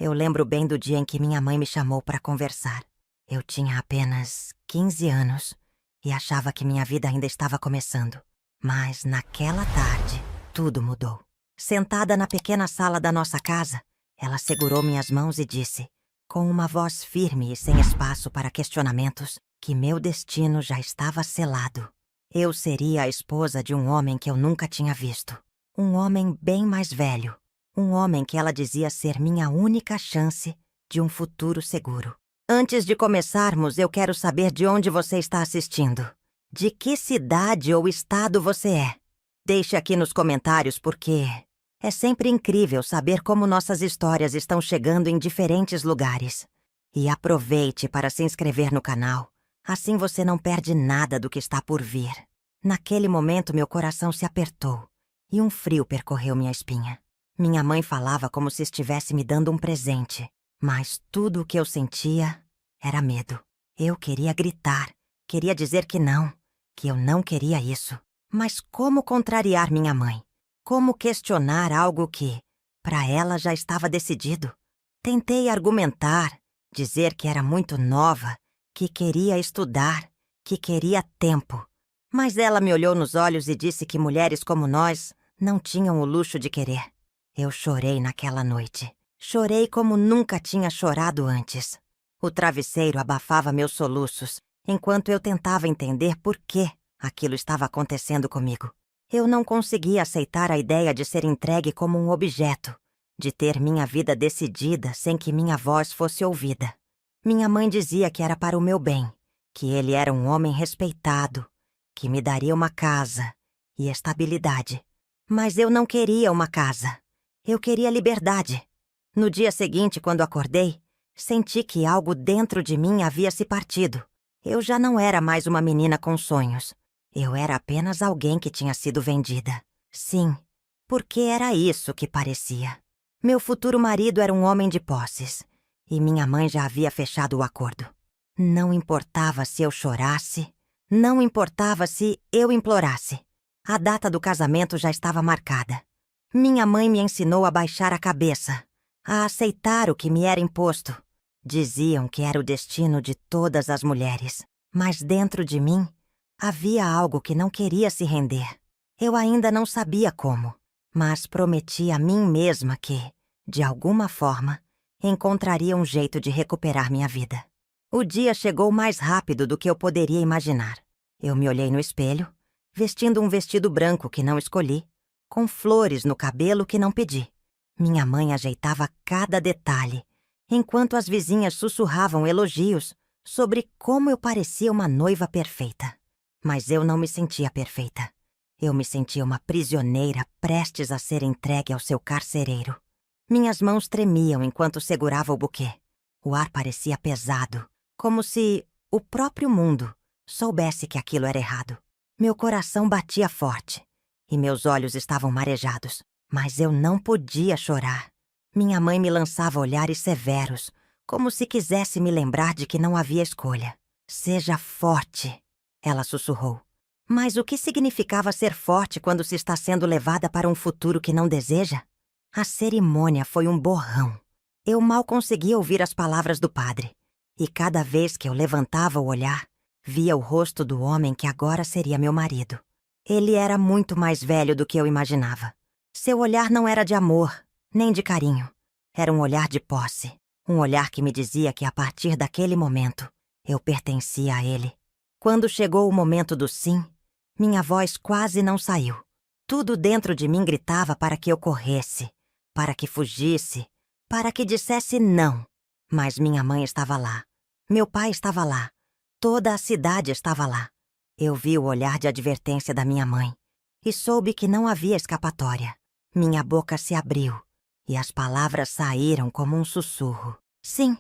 Eu lembro bem do dia em que minha mãe me chamou para conversar. Eu tinha apenas 15 anos e achava que minha vida ainda estava começando. Mas naquela tarde, tudo mudou. Sentada na pequena sala da nossa casa, ela segurou minhas mãos e disse, com uma voz firme e sem espaço para questionamentos, que meu destino já estava selado. Eu seria a esposa de um homem que eu nunca tinha visto. Um homem bem mais velho. Um homem que ela dizia ser minha única chance de um futuro seguro. Antes de começarmos, eu quero saber de onde você está assistindo. De que cidade ou estado você é? Deixe aqui nos comentários porque é sempre incrível saber como nossas histórias estão chegando em diferentes lugares. E aproveite para se inscrever no canal. Assim você não perde nada do que está por vir. Naquele momento, meu coração se apertou e um frio percorreu minha espinha. Minha mãe falava como se estivesse me dando um presente, mas tudo o que eu sentia era medo. Eu queria gritar, queria dizer que eu não queria isso. Mas como contrariar minha mãe? Como questionar algo que, para ela, já estava decidido? Tentei argumentar, dizer que era muito nova, que queria estudar, que queria tempo. Mas ela me olhou nos olhos e disse que mulheres como nós não tinham o luxo de querer. Eu chorei naquela noite. Chorei como nunca tinha chorado antes. O travesseiro abafava meus soluços, enquanto eu tentava entender por que aquilo estava acontecendo comigo. Eu não conseguia aceitar a ideia de ser entregue como um objeto, de ter minha vida decidida sem que minha voz fosse ouvida. Minha mãe dizia que era para o meu bem, que ele era um homem respeitado, que me daria uma casa e estabilidade. Mas eu não queria uma casa. Eu queria liberdade. No dia seguinte, quando acordei, senti que algo dentro de mim havia se partido. Eu já não era mais uma menina com sonhos. Eu era apenas alguém que tinha sido vendida. Sim, porque era isso que parecia. Meu futuro marido era um homem de posses, e minha mãe já havia fechado o acordo. Não importava se eu chorasse, não importava se eu implorasse. A data do casamento já estava marcada. Minha mãe me ensinou a baixar a cabeça, a aceitar o que me era imposto. Diziam que era o destino de todas as mulheres, mas dentro de mim havia algo que não queria se render. Eu ainda não sabia como, mas prometi a mim mesma que, de alguma forma, encontraria um jeito de recuperar minha vida. O dia chegou mais rápido do que eu poderia imaginar. Eu me olhei no espelho, vestindo um vestido branco que não escolhi, com flores no cabelo que não pedi. Minha mãe ajeitava cada detalhe, enquanto as vizinhas sussurravam elogios sobre como eu parecia uma noiva perfeita. Mas eu não me sentia perfeita. Eu me sentia uma prisioneira prestes a ser entregue ao seu carcereiro. Minhas mãos tremiam enquanto segurava o buquê. O ar parecia pesado, como se o próprio mundo soubesse que aquilo era errado. Meu coração batia forte e meus olhos estavam marejados, mas eu não podia chorar. Minha mãe me lançava olhares severos, como se quisesse me lembrar de que não havia escolha. Seja forte, ela sussurrou. Mas o que significava ser forte quando se está sendo levada para um futuro que não deseja? A cerimônia foi um borrão. Eu mal conseguia ouvir as palavras do padre, e cada vez que eu levantava o olhar, via o rosto do homem que agora seria meu marido. Ele era muito mais velho do que eu imaginava. Seu olhar não era de amor, nem de carinho. Era um olhar de posse. Um olhar que me dizia que a partir daquele momento, eu pertencia a ele. Quando chegou o momento do sim, minha voz quase não saiu. Tudo dentro de mim gritava para que eu corresse, para que fugisse, para que dissesse não. Mas minha mãe estava lá. Meu pai estava lá. Toda a cidade estava lá. Eu vi o olhar de advertência da minha mãe e soube que não havia escapatória. Minha boca se abriu e as palavras saíram como um sussurro. Sim,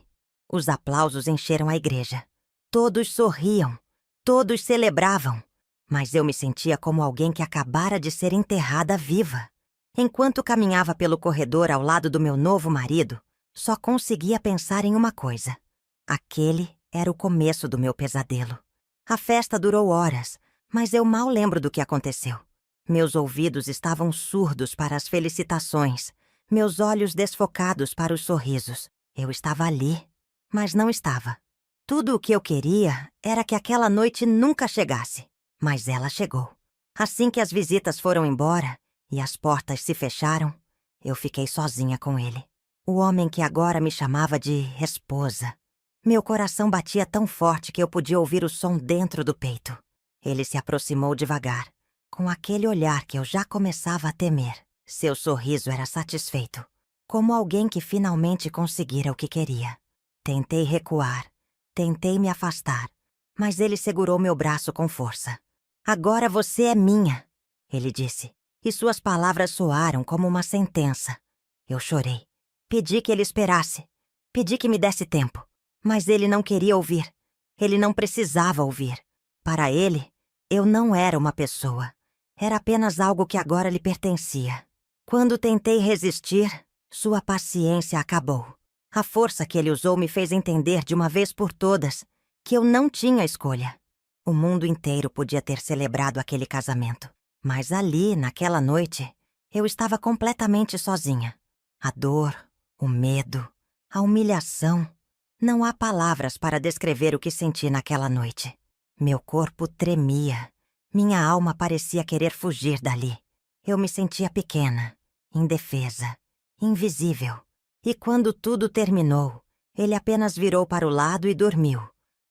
os aplausos encheram a igreja. Todos sorriam, todos celebravam, mas eu me sentia como alguém que acabara de ser enterrada viva. Enquanto caminhava pelo corredor ao lado do meu novo marido, só conseguia pensar em uma coisa. Aquele era o começo do meu pesadelo. A festa durou horas, mas eu mal lembro do que aconteceu. Meus ouvidos estavam surdos para as felicitações. meus olhos desfocados para os sorrisos. Eu estava ali, mas não estava. Tudo o que eu queria era que aquela noite nunca chegasse. Mas ela chegou. Assim que as visitas foram embora e as portas se fecharam, eu fiquei sozinha com ele. O homem que agora me chamava de esposa. Meu coração batia tão forte que eu podia ouvir o som dentro do peito. Ele se aproximou devagar, com aquele olhar que eu já começava a temer. Seu sorriso era satisfeito, como alguém que finalmente conseguira o que queria. Tentei recuar, tentei me afastar, mas ele segurou meu braço com força. "Agora você é minha", ele disse, e suas palavras soaram como uma sentença. Eu chorei. Pedi que ele esperasse. Pedi que me desse tempo. Mas ele não queria ouvir. Ele não precisava ouvir. Para ele, eu não era uma pessoa. Era apenas algo que agora lhe pertencia. Quando tentei resistir, sua paciência acabou. A força que ele usou me fez entender de uma vez por todas que eu não tinha escolha. O mundo inteiro podia ter celebrado aquele casamento. Mas ali, naquela noite, eu estava completamente sozinha. A dor, o medo, a humilhação. Não há palavras para descrever o que senti naquela noite. Meu corpo tremia. Minha alma parecia querer fugir dali. Eu me sentia pequena, indefesa, invisível. E quando tudo terminou, ele apenas virou para o lado e dormiu,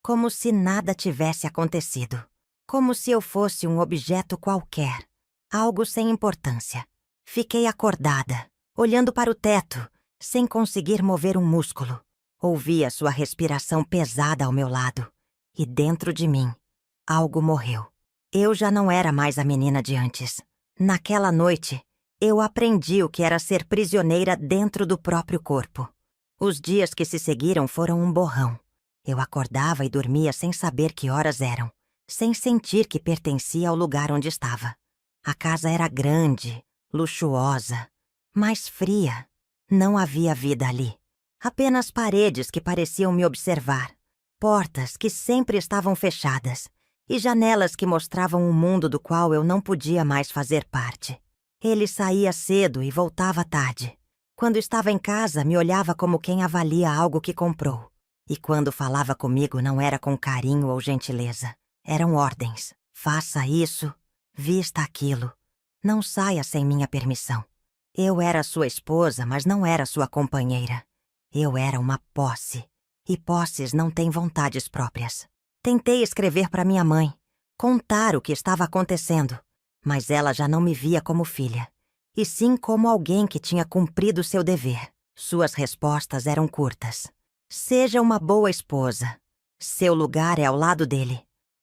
como se nada tivesse acontecido. Como se eu fosse um objeto qualquer, algo sem importância. Fiquei acordada, olhando para o teto, sem conseguir mover um músculo. Ouvia sua respiração pesada ao meu lado. E dentro de mim, algo morreu. Eu já não era mais a menina de antes. Naquela noite, eu aprendi o que era ser prisioneira dentro do próprio corpo. Os dias que se seguiram foram um borrão. Eu acordava e dormia sem saber que horas eram, sem sentir que pertencia ao lugar onde estava. A casa era grande, luxuosa, mas fria. Não havia vida ali. Apenas paredes que pareciam me observar, portas que sempre estavam fechadas e janelas que mostravam um mundo do qual eu não podia mais fazer parte. Ele saía cedo e voltava tarde. Quando estava em casa, me olhava como quem avalia algo que comprou. E quando falava comigo, não era com carinho ou gentileza. Eram ordens. Faça isso, vista aquilo. Não saia sem minha permissão. Eu era sua esposa, mas não era sua companheira. Eu era uma posse. E posses não têm vontades próprias. Tentei escrever para minha mãe, contar o que estava acontecendo, mas ela já não me via como filha, e sim como alguém que tinha cumprido seu dever. Suas respostas eram curtas. Seja uma boa esposa. Seu lugar é ao lado dele.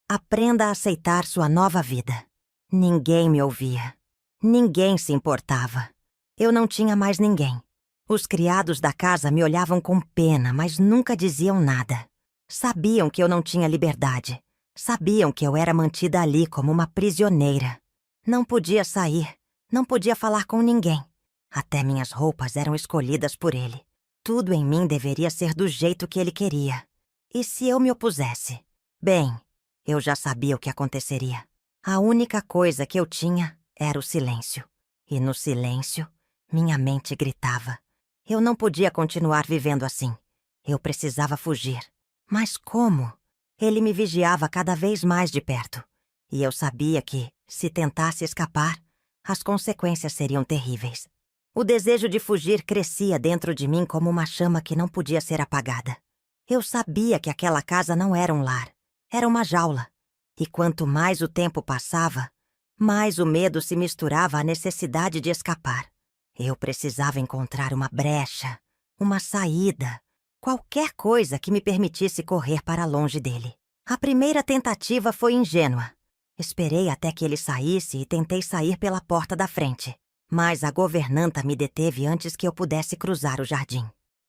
Aprenda a aceitar sua nova vida. Ninguém me ouvia. Ninguém se importava. Eu não tinha mais ninguém. Os criados da casa me olhavam com pena, mas nunca diziam nada. Sabiam que eu não tinha liberdade. Sabiam que eu era mantida ali como uma prisioneira. Não podia sair, não podia falar com ninguém. Até minhas roupas eram escolhidas por ele. Tudo em mim deveria ser do jeito que ele queria. E se eu me opusesse? Bem, eu já sabia o que aconteceria. A única coisa que eu tinha era o silêncio. E no silêncio, minha mente gritava. Eu não podia continuar vivendo assim. Eu precisava fugir. Mas como? Ele me vigiava cada vez mais de perto. E eu sabia que, se tentasse escapar, as consequências seriam terríveis. O desejo de fugir crescia dentro de mim como uma chama que não podia ser apagada. Eu sabia que aquela casa não era um lar. Era uma jaula. E quanto mais o tempo passava, mais o medo se misturava à necessidade de escapar. Eu precisava encontrar uma brecha, uma saída, qualquer coisa que me permitisse correr para longe dele. A primeira tentativa foi ingênua. Esperei até que ele saísse e tentei sair pela porta da frente. Mas a governanta me deteve antes que eu pudesse cruzar o jardim.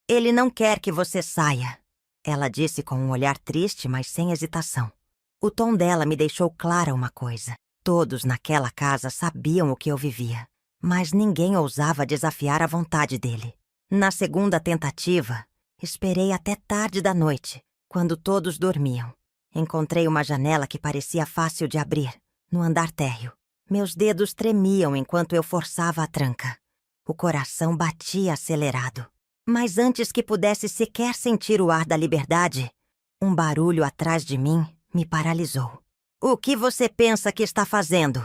"Ele não quer que você saia", ela disse com um olhar triste, mas sem hesitação. O tom dela me deixou clara uma coisa. Todos naquela casa sabiam o que eu vivia, mas ninguém ousava desafiar a vontade dele. Na segunda tentativa, esperei até tarde da noite, quando todos dormiam. Encontrei uma janela que parecia fácil de abrir, no andar térreo. Meus dedos tremiam enquanto eu forçava a tranca. O coração batia acelerado. Mas antes que pudesse sequer sentir o ar da liberdade, um barulho atrás de mim me paralisou. "O que você pensa que está fazendo?"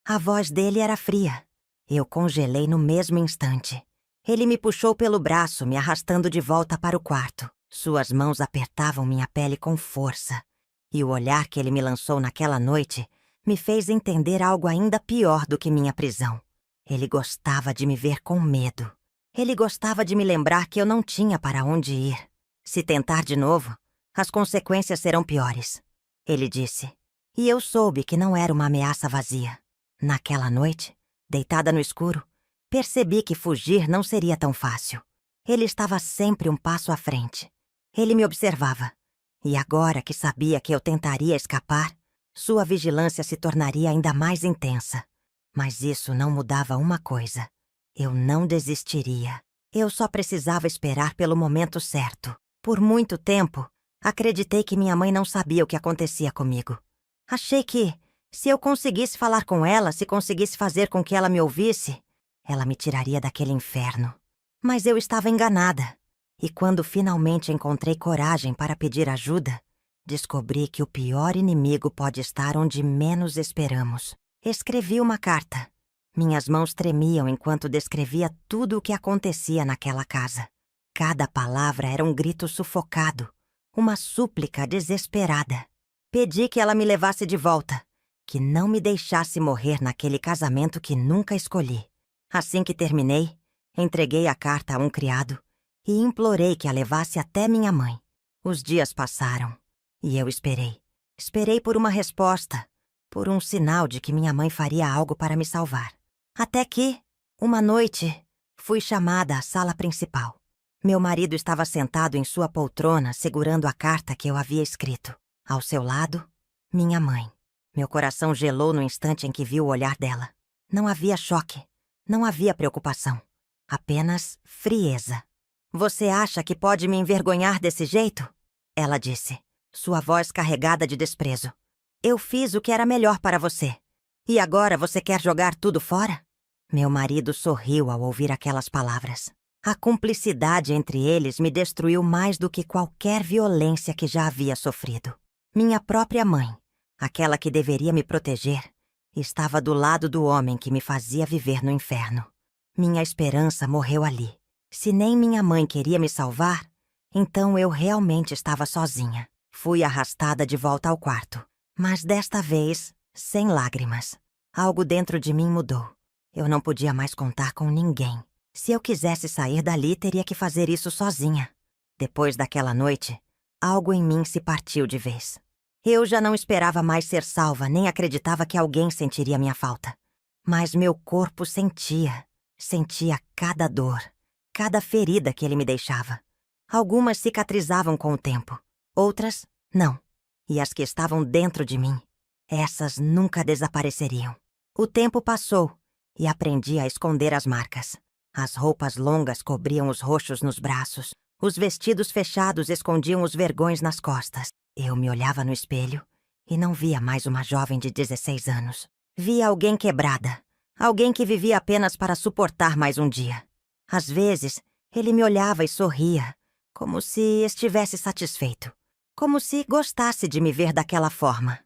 A voz dele era fria. Eu congelei no mesmo instante. Ele me puxou pelo braço, me arrastando de volta para o quarto. Suas mãos apertavam minha pele com força. E o olhar que ele me lançou naquela noite me fez entender algo ainda pior do que minha prisão. Ele gostava de me ver com medo. Ele gostava de me lembrar que eu não tinha para onde ir. "Se tentar de novo, as consequências serão piores", ele disse. E eu soube que não era uma ameaça vazia. Naquela noite, deitada no escuro, percebi que fugir não seria tão fácil. Ele estava sempre um passo à frente. Ele me observava. E agora que sabia que eu tentaria escapar, sua vigilância se tornaria ainda mais intensa. Mas isso não mudava uma coisa. Eu não desistiria. Eu só precisava esperar pelo momento certo. Por muito tempo, acreditei que minha mãe não sabia o que acontecia comigo. Achei que, se eu conseguisse falar com ela, se conseguisse fazer com que ela me ouvisse, ela me tiraria daquele inferno. Mas eu estava enganada. E quando finalmente encontrei coragem para pedir ajuda, descobri que o pior inimigo pode estar onde menos esperamos. Escrevi uma carta. Minhas mãos tremiam enquanto descrevia tudo o que acontecia naquela casa. Cada palavra era um grito sufocado, uma súplica desesperada. Pedi que ela me levasse de volta, que não me deixasse morrer naquele casamento que nunca escolhi. Assim que terminei, entreguei a carta a um criado e implorei que a levasse até minha mãe. Os dias passaram e eu esperei. Esperei por uma resposta, por um sinal de que minha mãe faria algo para me salvar. Até que, uma noite, fui chamada à sala principal. Meu marido estava sentado em sua poltrona, segurando a carta que eu havia escrito. Ao seu lado, minha mãe. Meu coração gelou no instante em que vi o olhar dela. Não havia choque, não havia preocupação, apenas frieza. "Você acha que pode me envergonhar desse jeito?" ela disse, sua voz carregada de desprezo. "Eu fiz o que era melhor para você. E agora você quer jogar tudo fora?" Meu marido sorriu ao ouvir aquelas palavras. A cumplicidade entre eles me destruiu mais do que qualquer violência que já havia sofrido. Minha própria mãe, aquela que deveria me proteger, estava do lado do homem que me fazia viver no inferno. Minha esperança morreu ali. Se nem minha mãe queria me salvar, então eu realmente estava sozinha. Fui arrastada de volta ao quarto, mas desta vez, sem lágrimas. Algo dentro de mim mudou. Eu não podia mais contar com ninguém. Se eu quisesse sair dali, teria que fazer isso sozinha. Depois daquela noite, algo em mim se partiu de vez. Eu já não esperava mais ser salva, nem acreditava que alguém sentiria minha falta. Mas meu corpo sentia cada dor, cada ferida que ele me deixava. Algumas cicatrizavam com o tempo, outras não. E as que estavam dentro de mim, essas nunca desapareceriam. O tempo passou e aprendi a esconder as marcas. As roupas longas cobriam os roxos nos braços. Os vestidos fechados escondiam os vergões nas costas. Eu me olhava no espelho e não via mais uma jovem de 16 anos. Via alguém quebrada. Alguém que vivia apenas para suportar mais um dia. Às vezes, ele me olhava e sorria, como se estivesse satisfeito. Como se gostasse de me ver daquela forma.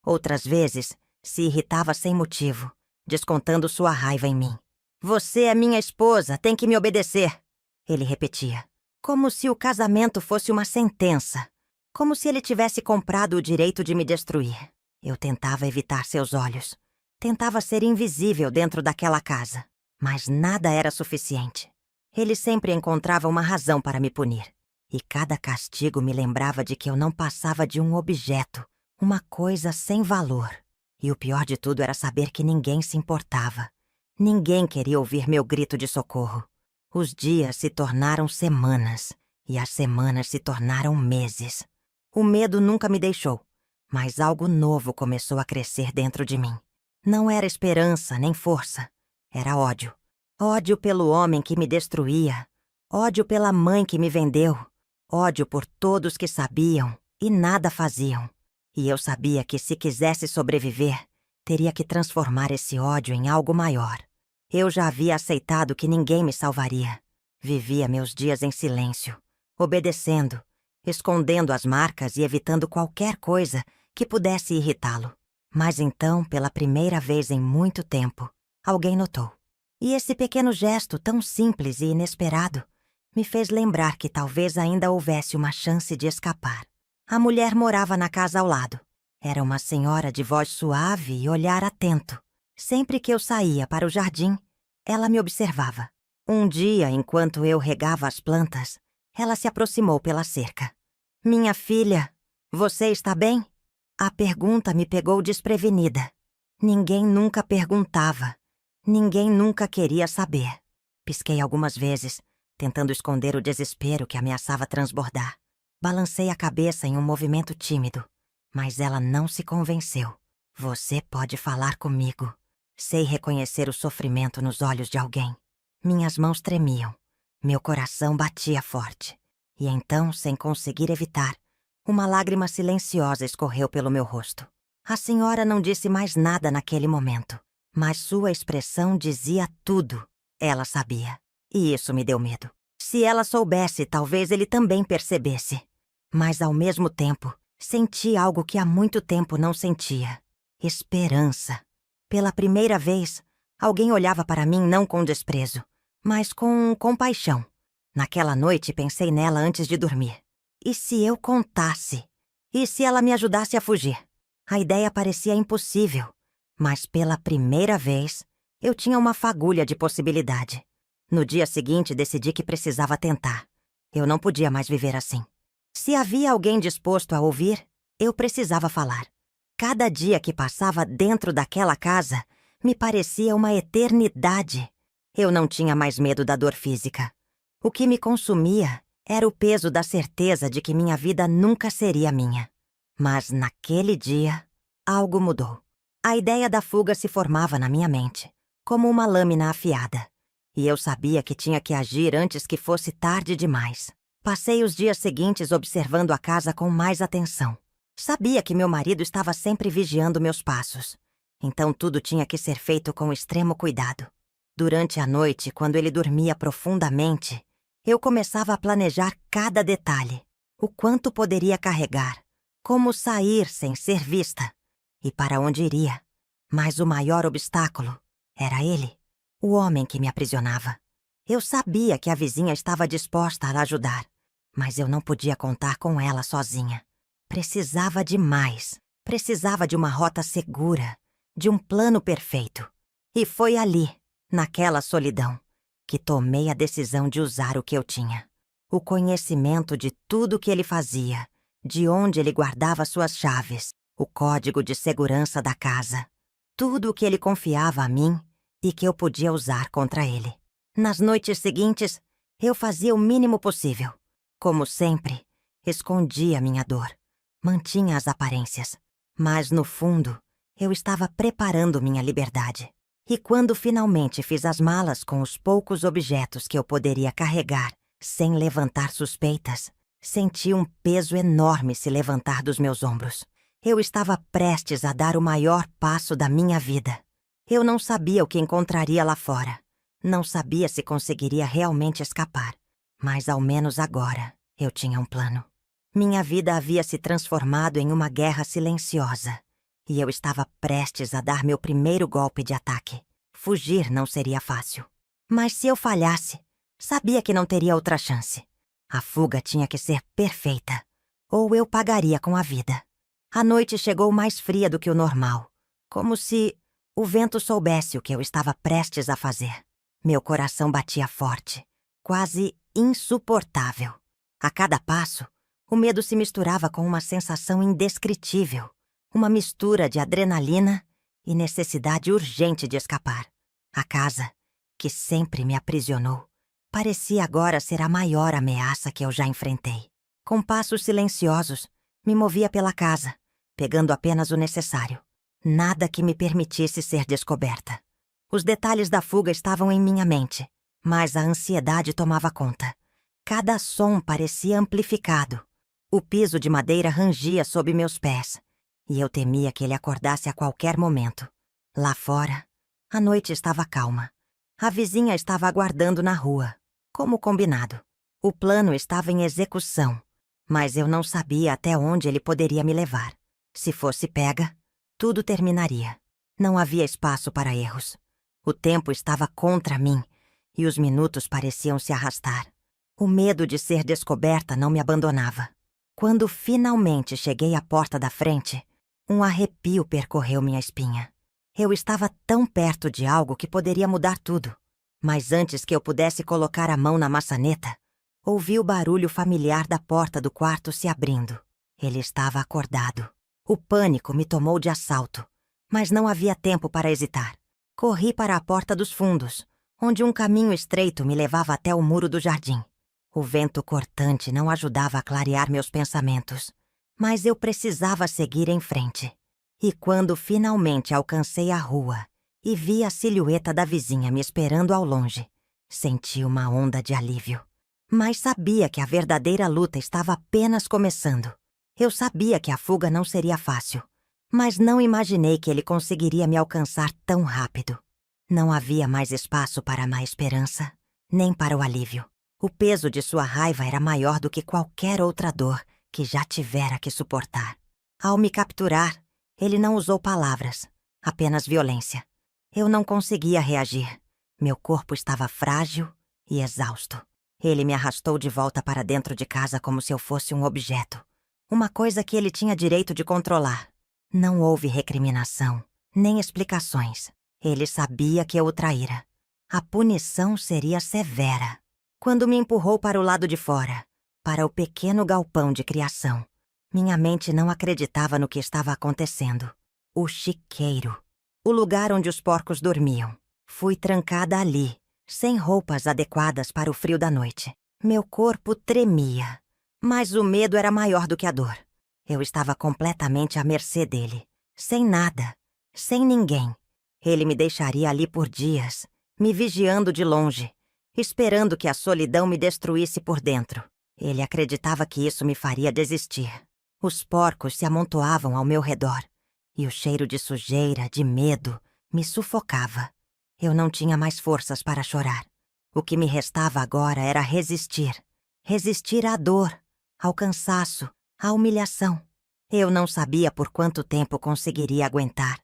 Outras vezes, se irritava sem motivo, descontando sua raiva em mim. "Você é minha esposa, tem que me obedecer", ele repetia. Como se o casamento fosse uma sentença. Como se ele tivesse comprado o direito de me destruir. Eu tentava evitar seus olhos. Tentava ser invisível dentro daquela casa. Mas nada era suficiente. Ele sempre encontrava uma razão para me punir. E cada castigo me lembrava de que eu não passava de um objeto, uma coisa sem valor. E o pior de tudo era saber que ninguém se importava. Ninguém queria ouvir meu grito de socorro. Os dias se tornaram semanas, e as semanas se tornaram meses. O medo nunca me deixou, mas algo novo começou a crescer dentro de mim. Não era esperança nem força, era ódio. Ódio pelo homem que me destruía, ódio pela mãe que me vendeu, ódio por todos que sabiam e nada faziam. E eu sabia que se quisesse sobreviver, teria que transformar esse ódio em algo maior. Eu já havia aceitado que ninguém me salvaria. Vivia meus dias em silêncio, obedecendo, escondendo as marcas e evitando qualquer coisa que pudesse irritá-lo. Mas então, pela primeira vez em muito tempo, alguém notou. E esse pequeno gesto tão simples e inesperado me fez lembrar que talvez ainda houvesse uma chance de escapar. A mulher morava na casa ao lado. Era uma senhora de voz suave e olhar atento. Sempre que eu saía para o jardim, ela me observava. Um dia, enquanto eu regava as plantas, ela se aproximou pela cerca. "Minha filha, você está bem?" A pergunta me pegou desprevenida. Ninguém nunca perguntava. Ninguém nunca queria saber. Pisquei algumas vezes, tentando esconder o desespero que ameaçava transbordar. Balancei a cabeça em um movimento tímido, mas ela não se convenceu. "Você pode falar comigo." Sei reconhecer o sofrimento nos olhos de alguém. Minhas mãos tremiam, meu coração batia forte. E então, sem conseguir evitar, uma lágrima silenciosa escorreu pelo meu rosto. A senhora não disse mais nada naquele momento, mas sua expressão dizia tudo. Ela sabia, e isso me deu medo. Se ela soubesse, talvez ele também percebesse. Mas, ao mesmo tempo, senti algo que há muito tempo não sentia: esperança. Pela primeira vez, alguém olhava para mim não com desprezo, mas com compaixão. Naquela noite pensei nela antes de dormir. E se eu contasse? E se ela me ajudasse a fugir? A ideia parecia impossível, mas pela primeira vez, eu tinha uma fagulha de possibilidade. No dia seguinte, decidi que precisava tentar. Eu não podia mais viver assim. Se havia alguém disposto a ouvir, eu precisava falar. Cada dia que passava dentro daquela casa me parecia uma eternidade. Eu não tinha mais medo da dor física. O que me consumia era o peso da certeza de que minha vida nunca seria minha. Mas naquele dia, algo mudou. A ideia da fuga se formava na minha mente, como uma lâmina afiada. E eu sabia que tinha que agir antes que fosse tarde demais. Passei os dias seguintes observando a casa com mais atenção. Sabia que meu marido estava sempre vigiando meus passos. Então tudo tinha que ser feito com extremo cuidado. Durante a noite, quando ele dormia profundamente, eu começava a planejar cada detalhe. O quanto poderia carregar, como sair sem ser vista e para onde iria. Mas o maior obstáculo era ele, o homem que me aprisionava. Eu sabia que a vizinha estava disposta a ajudar, mas eu não podia contar com ela sozinha. Precisava de mais. Precisava de uma rota segura, de um plano perfeito. E foi ali, naquela solidão, que tomei a decisão de usar o que eu tinha. O conhecimento de tudo o que ele fazia, de onde ele guardava suas chaves, o código de segurança da casa. Tudo o que ele confiava a mim e que eu podia usar contra ele. Nas noites seguintes, eu fazia o mínimo possível. Como sempre, escondia minha dor. Mantinha as aparências, mas no fundo, eu estava preparando minha liberdade. E quando finalmente fiz as malas com os poucos objetos que eu poderia carregar sem levantar suspeitas, senti um peso enorme se levantar dos meus ombros. Eu estava prestes a dar o maior passo da minha vida. Eu não sabia o que encontraria lá fora. Não sabia se conseguiria realmente escapar. Mas ao menos agora eu tinha um plano. Minha vida havia se transformado em uma guerra silenciosa, e eu estava prestes a dar meu primeiro golpe de ataque. Fugir não seria fácil. Mas se eu falhasse, sabia que não teria outra chance. A fuga tinha que ser perfeita, ou eu pagaria com a vida. A noite chegou mais fria do que o normal, como se o vento soubesse o que eu estava prestes a fazer. Meu coração batia forte, quase insuportável. A cada passo, o medo se misturava com uma sensação indescritível, uma mistura de adrenalina e necessidade urgente de escapar. A casa, que sempre me aprisionou, parecia agora ser a maior ameaça que eu já enfrentei. Com passos silenciosos, me movia pela casa, pegando apenas o necessário. Nada que me permitisse ser descoberta. Os detalhes da fuga estavam em minha mente, mas a ansiedade tomava conta. Cada som parecia amplificado. O piso de madeira rangia sob meus pés, e eu temia que ele acordasse a qualquer momento. Lá fora, a noite estava calma, A vizinha estava aguardando na rua, como combinado. O plano estava em execução, mas eu não sabia até onde ele poderia me levar. Se fosse pega, tudo terminaria. Não havia espaço para erros. O tempo estava contra mim e os minutos pareciam se arrastar. O medo de ser descoberta não me abandonava. Quando finalmente cheguei à porta da frente, um arrepio percorreu minha espinha. Eu estava tão perto de algo que poderia mudar tudo. Mas antes que eu pudesse colocar a mão na maçaneta, ouvi o barulho familiar da porta do quarto se abrindo. Ele estava acordado. O pânico me tomou de assalto, mas não havia tempo para hesitar. Corri para a porta dos fundos, onde um caminho estreito me levava até o muro do jardim. O vento cortante não ajudava a clarear meus pensamentos, mas eu precisava seguir em frente. E quando finalmente alcancei a rua e vi a silhueta da vizinha me esperando ao longe, senti uma onda de alívio. Mas sabia que a verdadeira luta estava apenas começando. Eu sabia que a fuga não seria fácil, mas não imaginei que ele conseguiria me alcançar tão rápido. Não havia mais espaço para a má esperança, nem para o alívio. O peso de sua raiva era maior do que qualquer outra dor que já tivera que suportar. Ao me capturar, ele não usou palavras, apenas violência. Eu não conseguia reagir. Meu corpo estava frágil e exausto. Ele me arrastou de volta para dentro de casa como se eu fosse um objeto. Uma coisa que ele tinha direito de controlar. Não houve recriminação, nem explicações. Ele sabia que eu o traíra. A punição seria severa. Quando me empurrou para o lado de fora, para o pequeno galpão de criação, minha mente não acreditava no que estava acontecendo. O chiqueiro. O lugar onde os porcos dormiam. Fui trancada ali, sem roupas adequadas para o frio da noite. Meu corpo tremia, mas o medo era maior do que a dor. Eu estava completamente à mercê dele, sem nada, sem ninguém. Ele me deixaria ali por dias, me vigiando de longe, esperando que a solidão me destruísse por dentro. Ele acreditava que isso me faria desistir. Os porcos se amontoavam ao meu redor, e o cheiro de sujeira, de medo, me sufocava. Eu não tinha mais forças para chorar. O que me restava agora era resistir. Resistir à dor, ao cansaço, à humilhação. Eu não sabia por quanto tempo conseguiria aguentar,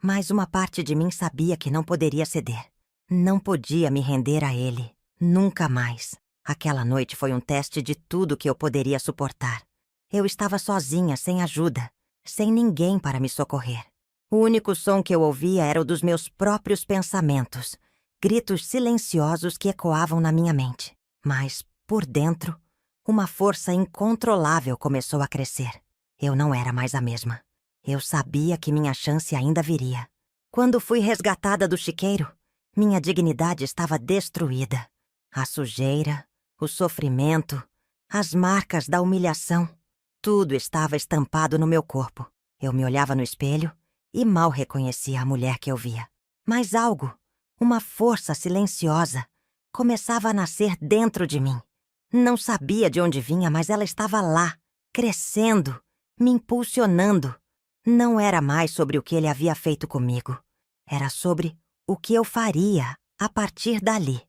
mas uma parte de mim sabia que não poderia ceder. Não podia me render a ele. Nunca mais. Aquela noite foi um teste de tudo que eu poderia suportar. Eu estava sozinha, sem ajuda, sem ninguém para me socorrer. O único som que eu ouvia era o dos meus próprios pensamentos, gritos silenciosos que ecoavam na minha mente. Mas, por dentro, uma força incontrolável começou a crescer. Eu não era mais a mesma. Eu sabia que minha chance ainda viria. Quando fui resgatada do chiqueiro, minha dignidade estava destruída. A sujeira, o sofrimento, as marcas da humilhação, tudo estava estampado no meu corpo. Eu me olhava no espelho e mal reconhecia a mulher que eu via. Mas algo, uma força silenciosa, começava a nascer dentro de mim. Não sabia de onde vinha, mas ela estava lá, crescendo, me impulsionando. Não era mais sobre o que ele havia feito comigo. Era sobre o que eu faria a partir dali.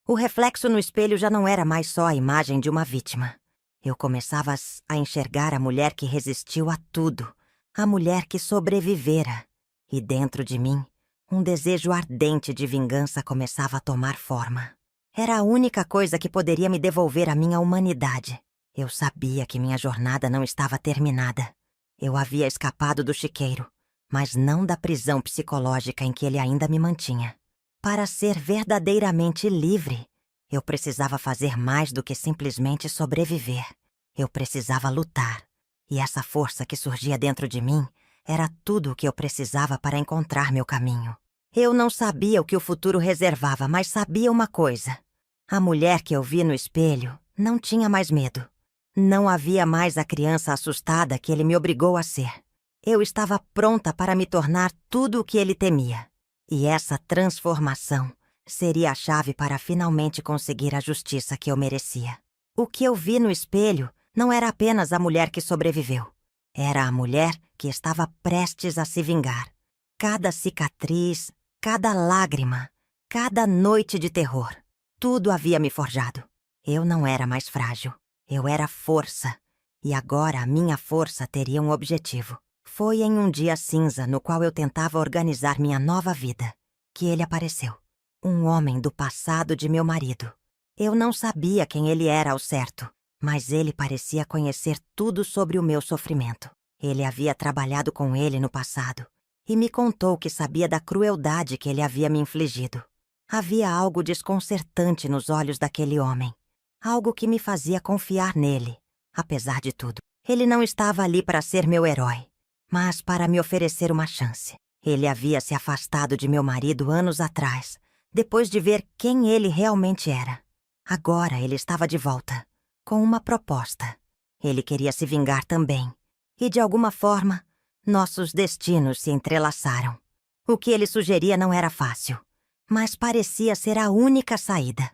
O reflexo no espelho já não era mais só a imagem de uma vítima. Eu começava a enxergar a mulher que resistiu a tudo, a mulher que sobrevivera. E dentro de mim, um desejo ardente de vingança começava a tomar forma. Era a única coisa que poderia me devolver a minha humanidade. Eu sabia que minha jornada não estava terminada. Eu havia escapado do chiqueiro, mas não da prisão psicológica em que ele ainda me mantinha. Para ser verdadeiramente livre, eu precisava fazer mais do que simplesmente sobreviver. Eu precisava lutar. E essa força que surgia dentro de mim era tudo o que eu precisava para encontrar meu caminho. Eu não sabia o que o futuro reservava, mas sabia uma coisa. A mulher que eu vi no espelho não tinha mais medo. Não havia mais a criança assustada que ele me obrigou a ser. Eu estava pronta para me tornar tudo o que ele temia. E essa transformação seria a chave para finalmente conseguir a justiça que eu merecia. O que eu vi no espelho não era apenas a mulher que sobreviveu. Era a mulher que estava prestes a se vingar. Cada cicatriz, cada lágrima, cada noite de terror. Tudo havia me forjado. Eu não era mais frágil. Eu era força. E agora a minha força teria um objetivo. Foi em um dia cinza no qual eu tentava organizar minha nova vida que ele apareceu. Um homem do passado de meu marido. Eu não sabia quem ele era ao certo, mas ele parecia conhecer tudo sobre o meu sofrimento. Ele havia trabalhado com ele no passado e me contou que sabia da crueldade que ele havia me infligido. Havia algo desconcertante nos olhos daquele homem. Algo que me fazia confiar nele, apesar de tudo. Ele não estava ali para ser meu herói, mas para me oferecer uma chance. Ele havia se afastado de meu marido anos atrás, depois de ver quem ele realmente era. Agora ele estava de volta, com uma proposta. Ele queria se vingar também. E, de alguma forma, nossos destinos se entrelaçaram. O que ele sugeria não era fácil, mas parecia ser a única saída.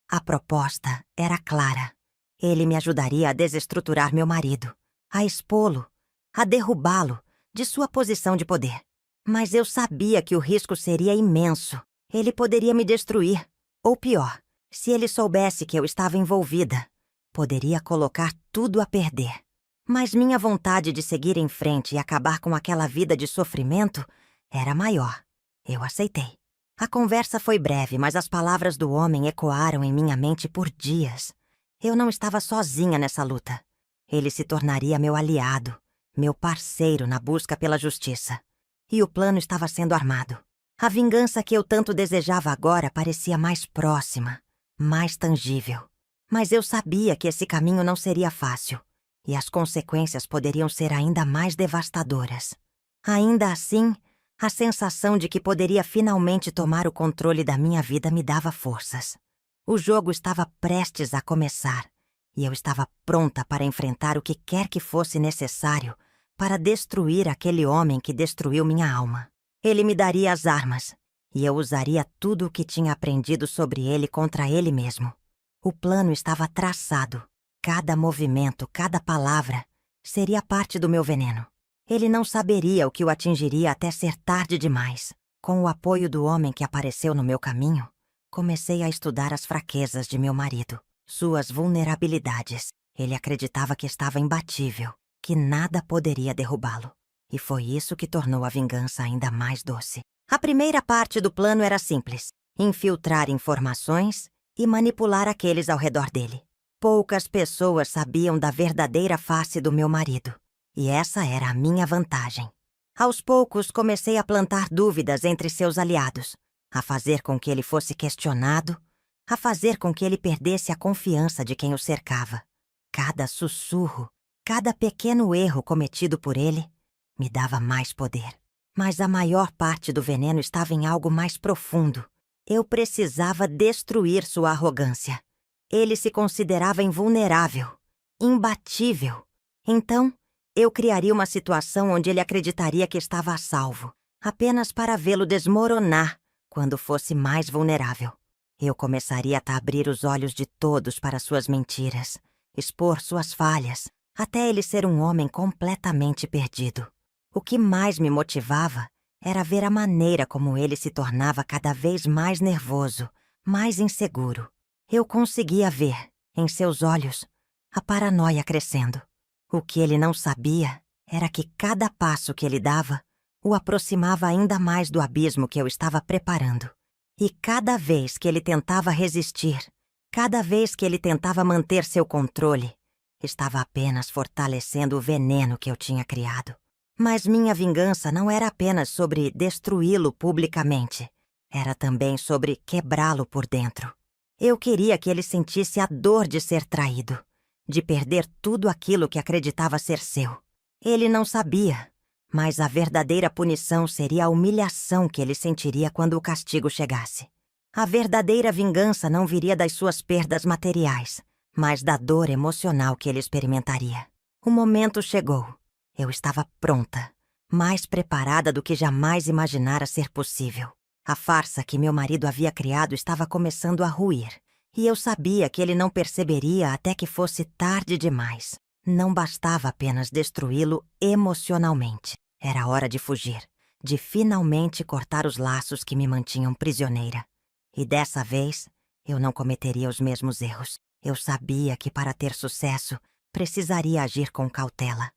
A proposta era clara. Ele me ajudaria a desestruturar meu marido, a expô-lo, a derrubá-lo de sua posição de poder. Mas eu sabia que o risco seria imenso. Ele poderia me destruir. Ou pior, se ele soubesse que eu estava envolvida, poderia colocar tudo a perder. Mas minha vontade de seguir em frente e acabar com aquela vida de sofrimento era maior. Eu aceitei. A conversa foi breve, mas as palavras do homem ecoaram em minha mente por dias. Eu não estava sozinha nessa luta. Ele se tornaria meu aliado, meu parceiro na busca pela justiça. E o plano estava sendo armado. A vingança que eu tanto desejava agora parecia mais próxima, mais tangível. Mas eu sabia que esse caminho não seria fácil, e as consequências poderiam ser ainda mais devastadoras. Ainda assim, a sensação de que poderia finalmente tomar o controle da minha vida me dava forças. O jogo estava prestes a começar, e eu estava pronta para enfrentar o que quer que fosse necessário para destruir aquele homem que destruiu minha alma. Ele me daria as armas, e eu usaria tudo o que tinha aprendido sobre ele contra ele mesmo. O plano estava traçado. Cada movimento, cada palavra, seria parte do meu veneno. Ele não saberia o que o atingiria até ser tarde demais. Com o apoio do homem que apareceu no meu caminho, comecei a estudar as fraquezas de meu marido, suas vulnerabilidades. Ele acreditava que estava imbatível, que nada poderia derrubá-lo. E foi isso que tornou a vingança ainda mais doce. A primeira parte do plano era simples: infiltrar informações e manipular aqueles ao redor dele. Poucas pessoas sabiam da verdadeira face do meu marido, e essa era a minha vantagem. Aos poucos, comecei a plantar dúvidas entre seus aliados, a fazer com que ele fosse questionado, a fazer com que ele perdesse a confiança de quem o cercava. Cada sussurro, cada pequeno erro cometido por ele me dava mais poder. Mas a maior parte do veneno estava em algo mais profundo. Eu precisava destruir sua arrogância. Ele se considerava invulnerável, imbatível. Então, eu criaria uma situação onde ele acreditaria que estava a salvo, apenas para vê-lo desmoronar quando fosse mais vulnerável. Eu começaria a abrir os olhos de todos para suas mentiras, expor suas falhas, até ele ser um homem completamente perdido. O que mais me motivava era ver a maneira como ele se tornava cada vez mais nervoso, mais inseguro. Eu conseguia ver, em seus olhos, a paranoia crescendo. O que ele não sabia era que cada passo que ele dava o aproximava ainda mais do abismo que eu estava preparando. E cada vez que ele tentava resistir, cada vez que ele tentava manter seu controle, estava apenas fortalecendo o veneno que eu tinha criado. Mas minha vingança não era apenas sobre destruí-lo publicamente. Era também sobre quebrá-lo por dentro. Eu queria que ele sentisse a dor de ser traído, de perder tudo aquilo que acreditava ser seu. Ele não sabia, mas a verdadeira punição seria a humilhação que ele sentiria quando o castigo chegasse. A verdadeira vingança não viria das suas perdas materiais, mas da dor emocional que ele experimentaria. O momento chegou. Eu estava pronta, mais preparada do que jamais imaginara ser possível. A farsa que meu marido havia criado estava começando a ruir, e eu sabia que ele não perceberia até que fosse tarde demais. Não bastava apenas destruí-lo emocionalmente. Era hora de fugir, de finalmente cortar os laços que me mantinham prisioneira. E dessa vez, eu não cometeria os mesmos erros. Eu sabia que para ter sucesso, precisaria agir com cautela.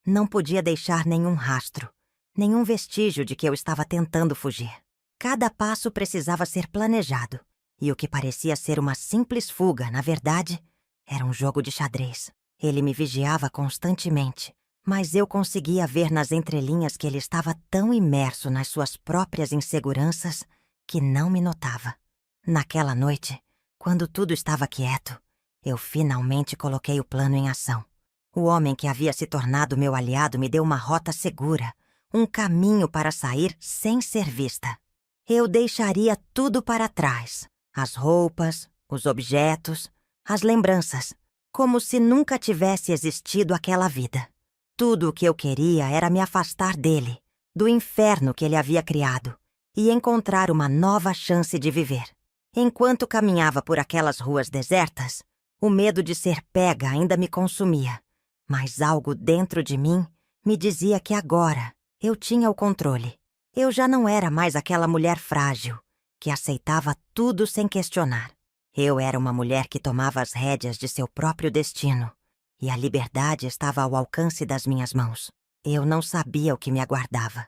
Não podia deixar nenhum rastro, nenhum vestígio de que eu estava tentando fugir. Cada passo precisava ser planejado, e o que parecia ser uma simples fuga, na verdade, era um jogo de xadrez. Ele me vigiava constantemente, mas eu conseguia ver nas entrelinhas que ele estava tão imerso nas suas próprias inseguranças que não me notava. Naquela noite, quando tudo estava quieto, eu finalmente coloquei o plano em ação. O homem que havia se tornado meu aliado me deu uma rota segura, um caminho para sair sem ser vista. Eu deixaria tudo para trás, as roupas, os objetos, as lembranças, como se nunca tivesse existido aquela vida. Tudo o que eu queria era me afastar dele, do inferno que ele havia criado, e encontrar uma nova chance de viver. Enquanto caminhava por aquelas ruas desertas, o medo de ser pega ainda me consumia, mas algo dentro de mim me dizia que agora eu tinha o controle. Eu já não era mais aquela mulher frágil, que aceitava tudo sem questionar. Eu era uma mulher que tomava as rédeas de seu próprio destino, e a liberdade estava ao alcance das minhas mãos. Eu não sabia o que me aguardava,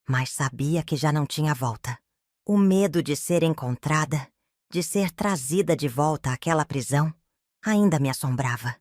mas sabia que já não tinha volta. O medo de ser encontrada, de ser trazida de volta àquela prisão, ainda me assombrava.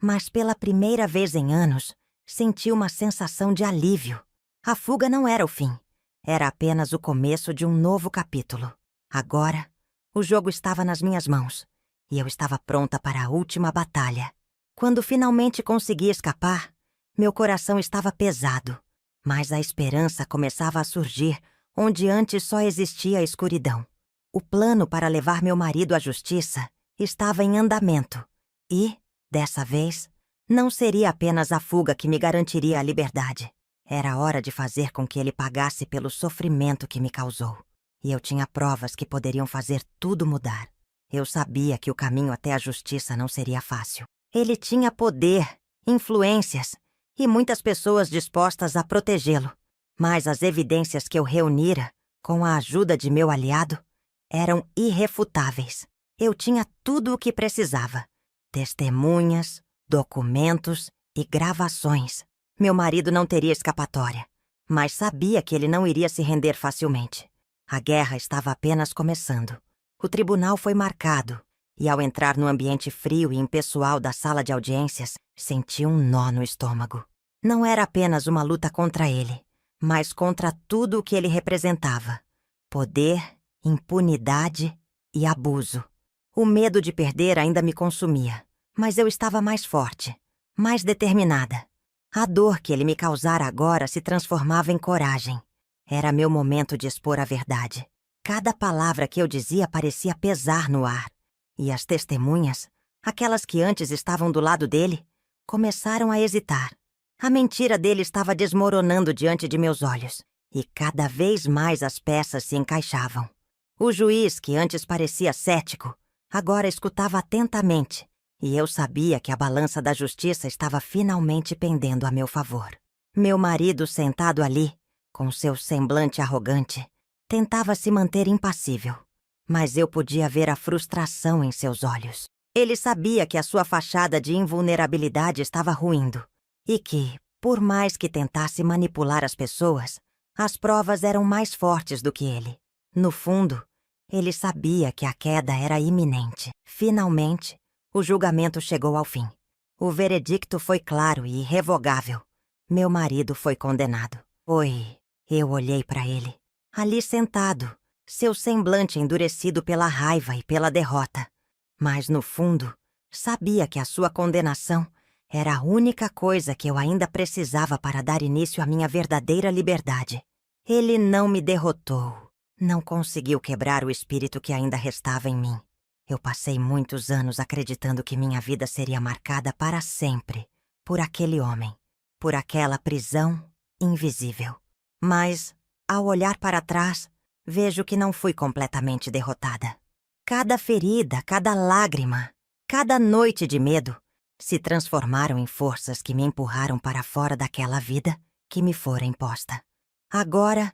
Mas pela primeira vez em anos, senti uma sensação de alívio. A fuga não era o fim. Era apenas o começo de um novo capítulo. Agora, o jogo estava nas minhas mãos, e eu estava pronta para a última batalha. Quando finalmente consegui escapar, meu coração estava pesado, mas a esperança começava a surgir onde antes só existia a escuridão. O plano para levar meu marido à justiça estava em andamento, e, dessa vez, não seria apenas a fuga que me garantiria a liberdade. Era hora de fazer com que ele pagasse pelo sofrimento que me causou. E eu tinha provas que poderiam fazer tudo mudar. Eu sabia que o caminho até a justiça não seria fácil. Ele tinha poder, influências e muitas pessoas dispostas a protegê-lo. Mas as evidências que eu reunira, com a ajuda de meu aliado, eram irrefutáveis. Eu tinha tudo o que precisava: testemunhas, documentos e gravações. Meu marido não teria escapatória, mas sabia que ele não iria se render facilmente. A guerra estava apenas começando. O tribunal foi marcado, e ao entrar no ambiente frio e impessoal da sala de audiências, senti um nó no estômago. Não era apenas uma luta contra ele, mas contra tudo o que ele representava: poder, impunidade e abuso. O medo de perder ainda me consumia, mas eu estava mais forte, mais determinada. A dor que ele me causara agora se transformava em coragem. Era meu momento de expor a verdade. Cada palavra que eu dizia parecia pesar no ar. E as testemunhas, aquelas que antes estavam do lado dele, começaram a hesitar. A mentira dele estava desmoronando diante de meus olhos, e cada vez mais as peças se encaixavam. O juiz, que antes parecia cético, agora escutava atentamente, e eu sabia que a balança da justiça estava finalmente pendendo a meu favor. Meu marido, sentado ali, com seu semblante arrogante, tentava se manter impassível, mas eu podia ver a frustração em seus olhos. Ele sabia que a sua fachada de invulnerabilidade estava ruindo, e que, por mais que tentasse manipular as pessoas, as provas eram mais fortes do que ele. No fundo, ele sabia que a queda era iminente. Finalmente, o julgamento chegou ao fim. O veredicto foi claro e irrevogável. Meu marido foi condenado. Eu olhei para ele, ali sentado, seu semblante endurecido pela raiva e pela derrota. Mas, no fundo, sabia que a sua condenação era a única coisa que eu ainda precisava para dar início à minha verdadeira liberdade. Ele não me derrotou. Não conseguiu quebrar o espírito que ainda restava em mim. Eu passei muitos anos acreditando que minha vida seria marcada para sempre por aquele homem, por aquela prisão invisível. Mas, ao olhar para trás, vejo que não fui completamente derrotada. Cada ferida, cada lágrima, cada noite de medo se transformaram em forças que me empurraram para fora daquela vida que me fora imposta. Agora,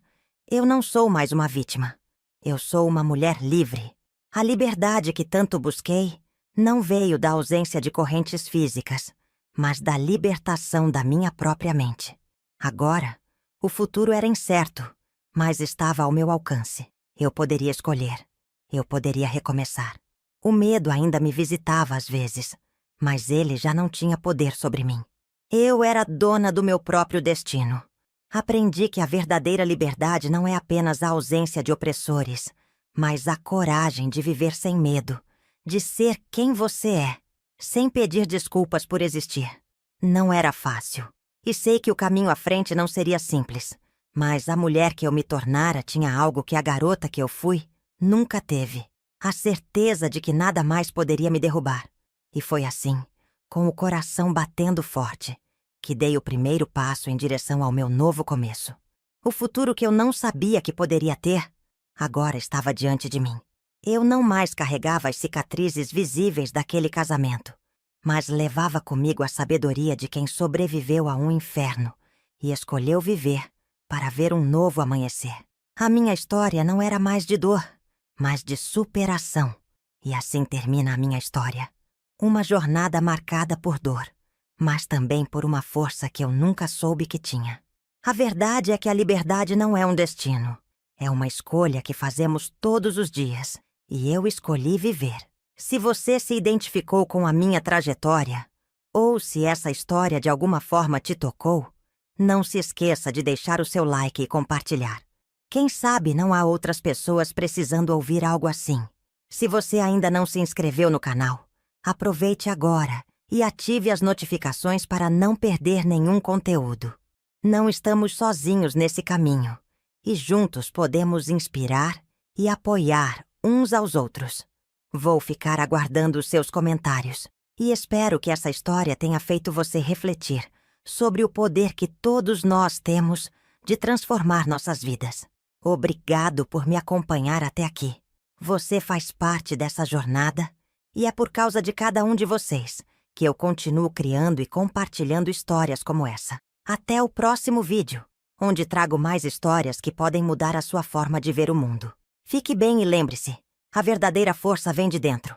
eu não sou mais uma vítima. Eu sou uma mulher livre, A liberdade que tanto busquei não veio da ausência de correntes físicas, mas da libertação da minha própria mente. Agora, o futuro era incerto, mas estava ao meu alcance. Eu poderia escolher. Eu poderia recomeçar. O medo ainda me visitava às vezes, mas ele já não tinha poder sobre mim. Eu era dona do meu próprio destino. Aprendi que a verdadeira liberdade não é apenas a ausência de opressores, mas a coragem de viver sem medo, de ser quem você é, sem pedir desculpas por existir. Não era fácil, e sei que o caminho à frente não seria simples, mas a mulher que eu me tornara tinha algo que a garota que eu fui nunca teve: a certeza de que nada mais poderia me derrubar. E foi assim, com o coração batendo forte, que dei o primeiro passo em direção ao meu novo começo. O futuro que eu não sabia que poderia ter, agora estava diante de mim. Eu não mais carregava as cicatrizes visíveis daquele casamento, mas levava comigo a sabedoria de quem sobreviveu a um inferno e escolheu viver para ver um novo amanhecer. A minha história não era mais de dor, mas de superação. E assim termina a minha história. Uma jornada marcada por dor, mas também por uma força que eu nunca soube que tinha. A verdade é que a liberdade não é um destino. É uma escolha que fazemos todos os dias, e eu escolhi viver. Se você se identificou com a minha trajetória, ou se essa história de alguma forma te tocou, não se esqueça de deixar o seu like e compartilhar. Quem sabe não há outras pessoas precisando ouvir algo assim. Se você ainda não se inscreveu no canal, aproveite agora e ative as notificações para não perder nenhum conteúdo. Não estamos sozinhos nesse caminho, e juntos podemos inspirar e apoiar uns aos outros. Vou ficar aguardando os seus comentários e espero que essa história tenha feito você refletir sobre o poder que todos nós temos de transformar nossas vidas. Obrigado por me acompanhar até aqui. Você faz parte dessa jornada e é por causa de cada um de vocês que eu continuo criando e compartilhando histórias como essa. Até o próximo vídeo, onde trago mais histórias que podem mudar a sua forma de ver o mundo. Fique bem e lembre-se, a verdadeira força vem de dentro.